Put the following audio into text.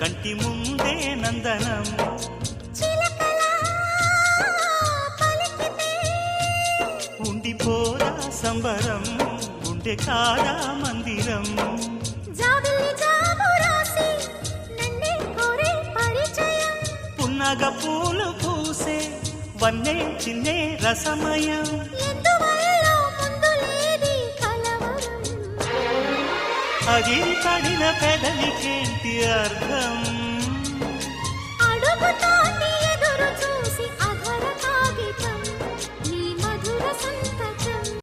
కంటి ముందే నందనం ఉండిపోదా సంబరం ఉండే కాదా మందిరం పున్నగ పూలు పూసే వన్నే చిన్నే రసమయం అగిరి పడిన పెదవికేంటి అర్థం అడుగుతోంది